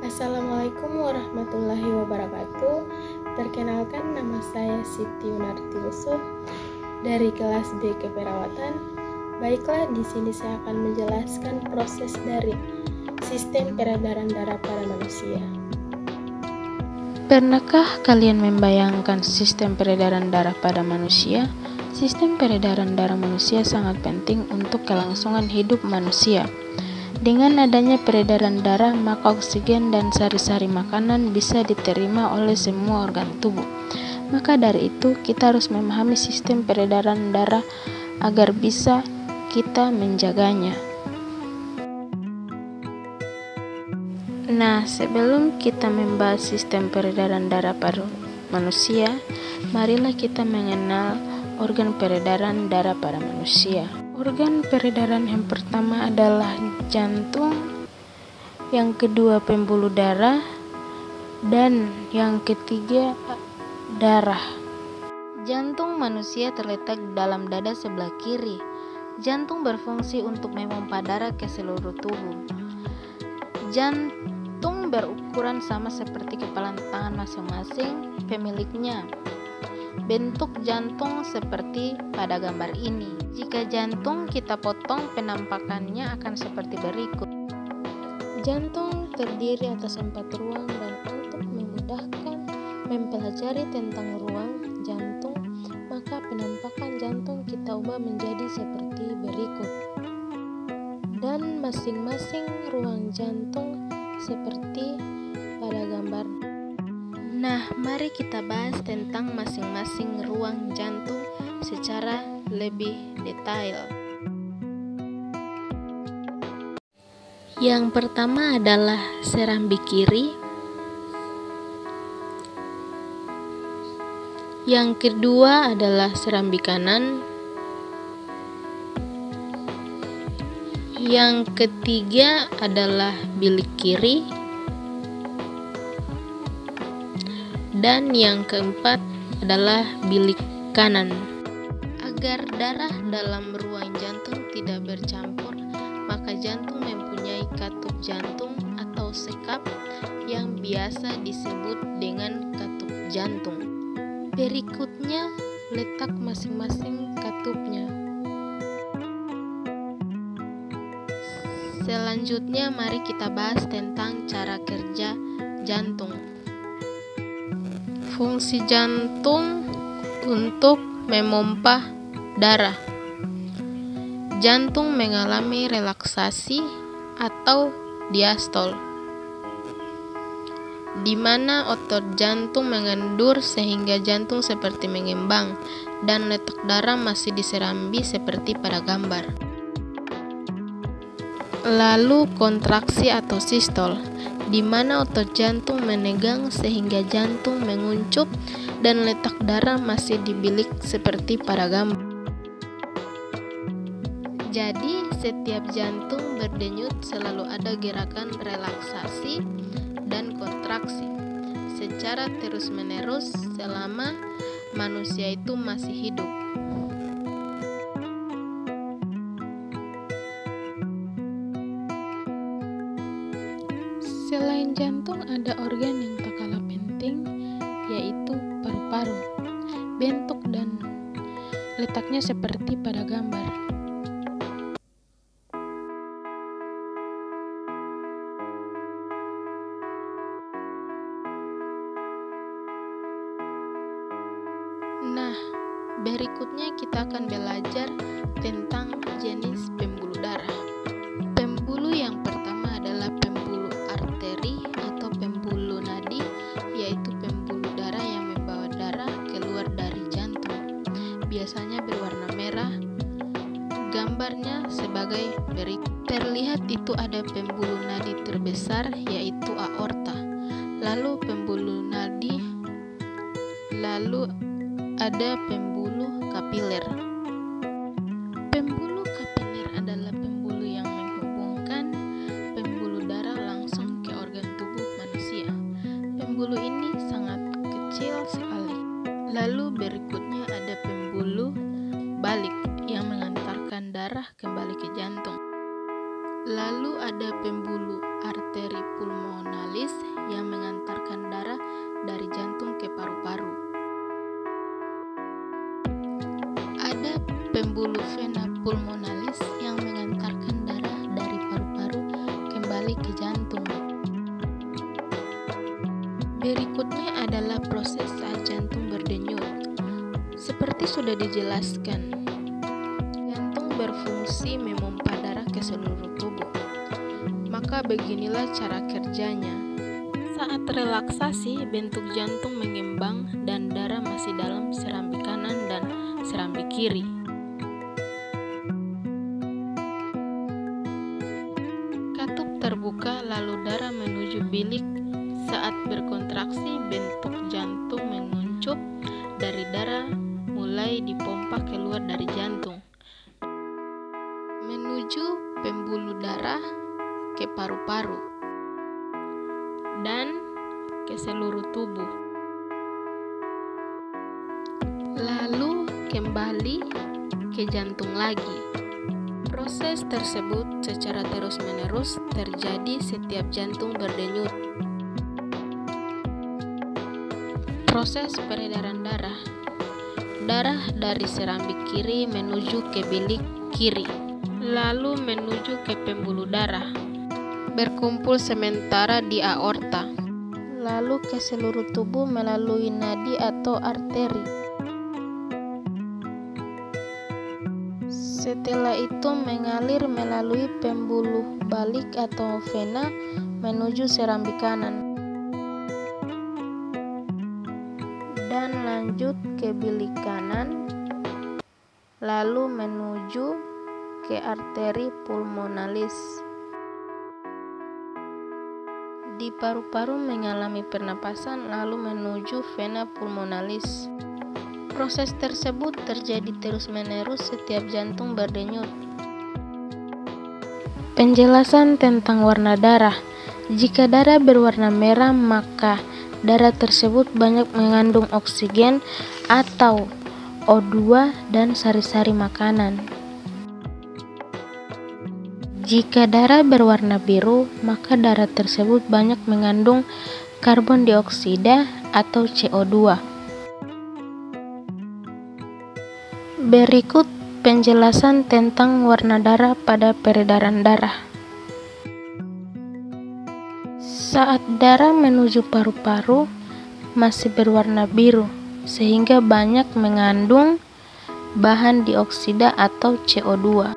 Assalamualaikum warahmatullahi wabarakatuh. Perkenalkan, nama saya Siti Yunarti Yusuf dari kelas B Keperawatan. Baiklah, di sini saya akan menjelaskan proses dari sistem peredaran darah pada manusia. Pernahkah kalian membayangkan sistem peredaran darah pada manusia? Sistem peredaran darah manusia sangat penting untuk kelangsungan hidup manusia. Dengan adanya peredaran darah, maka oksigen dan sari-sari makanan bisa diterima oleh semua organ tubuh. Maka dari itu, kita harus memahami sistem peredaran darah agar bisa kita menjaganya. Nah, sebelum kita membahas sistem peredaran darah pada manusia, marilah kita mengenal organ peredaran darah pada manusia. Organ peredaran yang pertama adalah jantung, yang kedua pembuluh darah, dan yang ketiga darah. Jantung manusia terletak dalam dada sebelah kiri. Jantung berfungsi untuk memompa darah ke seluruh tubuh. Jantung berukuran sama seperti kepalan tangan masing-masing pemiliknya. Bentuk jantung seperti pada gambar ini. Jika jantung kita potong, penampakannya akan seperti berikut. Jantung terdiri atas 4 ruang, dan untuk memudahkan mempelajari tentang ruang jantung, maka penampakan jantung kita ubah menjadi seperti berikut. Dan masing-masing ruang jantung seperti pada gambar. Nah, mari kita bahas tentang masing-masing ruang jantung secara lebih detail. Yang pertama adalah serambi kiri. Yang kedua adalah serambi kanan. Yang ketiga adalah bilik kiri. Dan yang keempat adalah bilik kanan. Agar darah dalam ruang jantung tidak bercampur, maka jantung mempunyai katup jantung atau sekap yang biasa disebut dengan katup jantung. Berikutnya, letak masing-masing katupnya. Selanjutnya, mari kita bahas tentang cara kerja jantung. Fungsi jantung untuk memompa darah. Jantung mengalami relaksasi atau diastol, di mana otot jantung mengendur sehingga jantung seperti mengembang dan letak darah masih di serambi seperti pada gambar. Lalu kontraksi atau sistol, di mana otot jantung menegang sehingga jantung menguncup dan letak darah masih di bilik seperti pada gambar. Jadi, setiap jantung berdenyut selalu ada gerakan relaksasi dan kontraksi secara terus-menerus selama manusia itu masih hidup. Selain jantung, ada organ yang tak kalah penting, yaitu paru-paru. Bentuk dan letaknya seperti pada gambar. Nah, berikutnya kita akan belajar tentang jenis pembuluh darah. Pembuluh yang pertama adalah pembuluh arteri atau pembuluh nadi, yaitu pembuluh darah yang membawa darah keluar dari jantung. Biasanya berwarna merah. Gambarnya sebagai berikut. Terlihat itu ada pembuluh nadi terbesar, yaitu aorta. Lalu pembuluh nadi, lalu ada pembuluh kapiler. Pembuluh kapiler adalah pembuluh yang menghubungkan pembuluh darah langsung ke organ tubuh manusia. Pembuluh ini sangat kecil sekali. Lalu berikutnya ada pembuluh balik yang mengantarkan darah kembali ke jantung. Lalu ada pembuluh arteri pulmonalis pembuluh vena pulmonalis yang mengantarkan darah dari paru-paru kembali ke jantung. Berikutnya adalah proses saat jantung berdenyut. Seperti sudah dijelaskan, jantung berfungsi memompa darah ke seluruh tubuh. Maka beginilah cara kerjanya. Saat relaksasi, bentuk jantung mengembang dan darah masih dalam serambi kanan dan serambi kiri. Katup terbuka lalu darah menuju bilik. Saat berkontraksi, bentuk jantung menguncup dari darah mulai dipompa keluar dari jantung menuju pembuluh darah ke paru-paru dan ke seluruh tubuh. Lalu kembali ke jantung lagi. Proses tersebut secara terus-menerus terjadi setiap jantung berdenyut. Proses peredaran darah. Darah dari serambi kiri menuju ke bilik kiri, lalu menuju ke pembuluh darah, berkumpul sementara di aorta, lalu ke seluruh tubuh melalui nadi atau arteri. Setelah itu mengalir melalui pembuluh balik atau vena menuju serambi kanan, dan lanjut ke bilik kanan, lalu menuju ke arteri pulmonalis. Di paru-paru mengalami pernapasan lalu menuju vena pulmonalis. Proses tersebut terjadi terus-menerus setiap jantung berdenyut. Penjelasan tentang warna darah. Jika darah berwarna merah, maka darah tersebut banyak mengandung oksigen atau O2 dan sari-sari makanan. Jika darah berwarna biru, maka darah tersebut banyak mengandung karbon dioksida atau CO2. Berikut penjelasan tentang warna darah pada peredaran darah. Saat darah menuju paru-paru masih berwarna biru, sehingga banyak mengandung bahan dioksida atau CO2.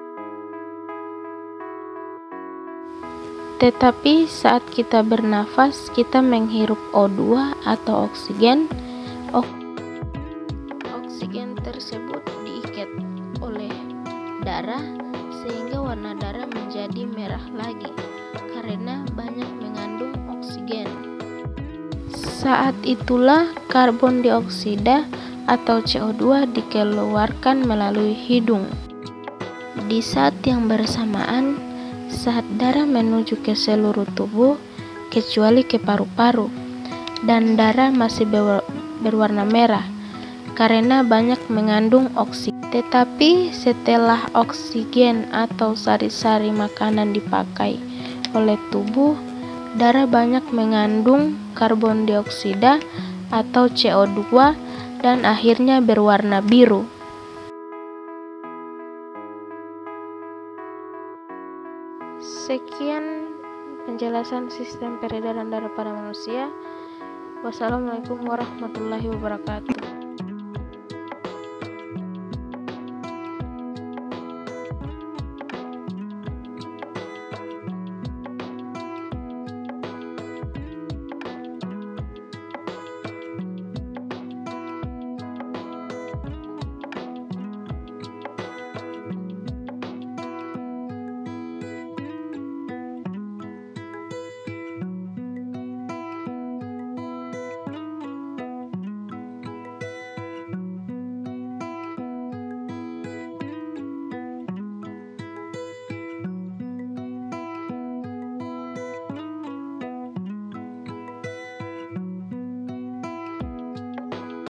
Tetapi saat kita bernafas, kita menghirup O2 atau oksigen. Oksigen tersebut diikat oleh darah sehingga warna darah menjadi merah lagi karena banyak mengandung oksigen. Saat itulah karbon dioksida atau CO2 dikeluarkan melalui hidung. Di saat yang bersamaan, saat darah menuju ke seluruh tubuh kecuali ke paru-paru, dan darah masih berwarna merah karena banyak mengandung oksigen. Tetapi setelah oksigen atau sari-sari makanan dipakai oleh tubuh, darah banyak mengandung karbon dioksida atau CO2 dan akhirnya berwarna biru. Sekian penjelasan sistem peredaran darah pada manusia. Wassalamualaikum warahmatullahi wabarakatuh.